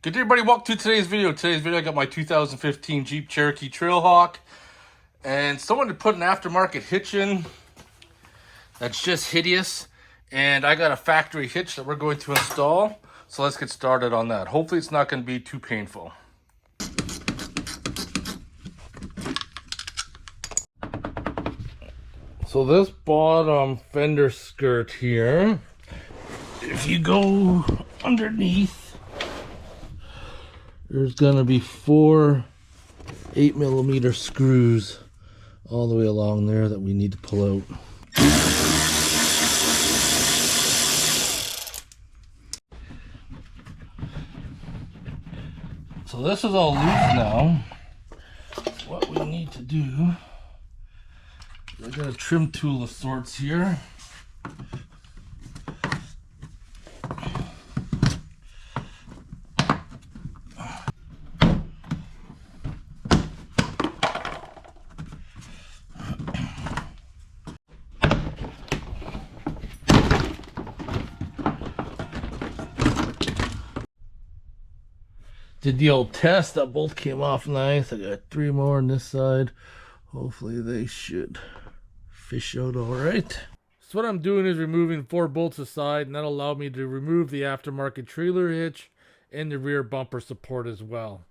Good day, everybody. Welcome to today's video. I got my 2015 Jeep Cherokee Trailhawk, and someone had put an aftermarket hitch in that's just hideous, and I got a factory hitch that we're going to install. So let's get started on that. Hopefully it's not going to be too painful. So this bottom fender skirt here, if you go underneath, there's gonna be 4 8mm screws all the way along there that we need to pull out. So this is all loose now. What we need to do, I got a trim tool of sorts here. Did the old test, that bolt came off nice. I got 3 more on this side. Hopefully they should fish out all right. So what I'm doing is removing 4 bolts aside, and that'll allow me to remove the aftermarket trailer hitch and the rear bumper support as well.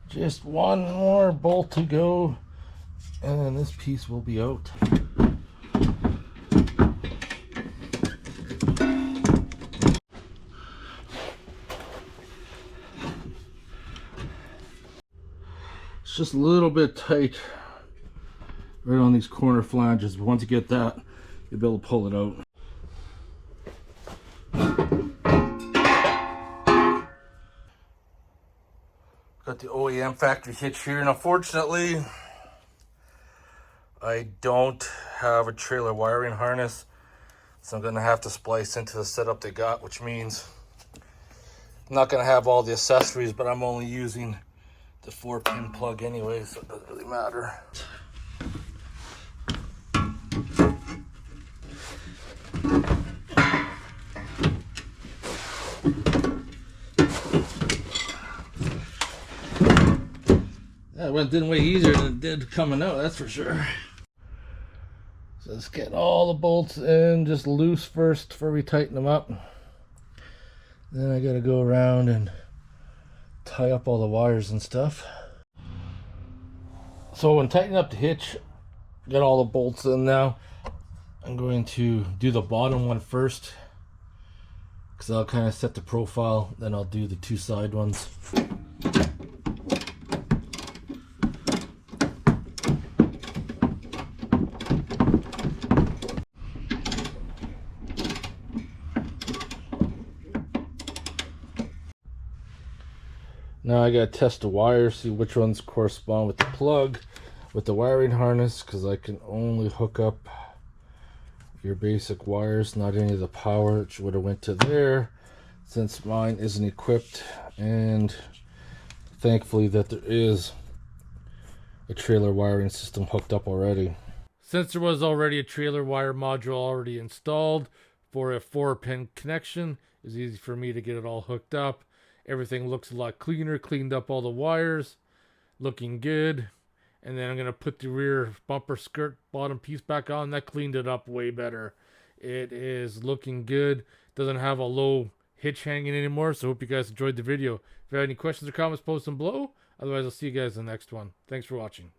Just 1 more bolt to go, and then this piece will be out. It's just a little bit tight right on these corner flanges, but once you get that, you'll be able to pull it out. Got the OEM factory hitch here, and unfortunately I don't have a trailer wiring harness, so I'm gonna have to splice into the setup they got, which means I'm not gonna have all the accessories, but I'm only using the 4-pin plug anyway, so it doesn't really matter. That didn't weigh easier than it did coming out, that's for sure. So let's get all the bolts in just loose first before we tighten them up. Then I gotta go around and tie up all the wires and stuff. So when tightening up the hitch, got all the bolts in now. I'm going to do the bottom one first, because I'll kind of set the profile, then I'll do the 2 side ones. Now I gotta test the wires, see which ones correspond with the plug, with the wiring harness, because I can only hook up your basic wires, not any of the power, which would have went to there, since mine isn't equipped. And thankfully that there is a trailer wiring system hooked up already. Since there was already a trailer wire module already installed for a 4-pin connection, it's easy for me to get it all hooked up. Everything looks a lot cleaner, cleaned up all the wires, looking good. And then I'm going to put the rear bumper skirt bottom piece back on. That cleaned it up way better. It is looking good. Doesn't have a low hitch hanging anymore. So hope you guys enjoyed the video. If you have any questions or comments, post them below. Otherwise, I'll see you guys in the next one. Thanks for watching.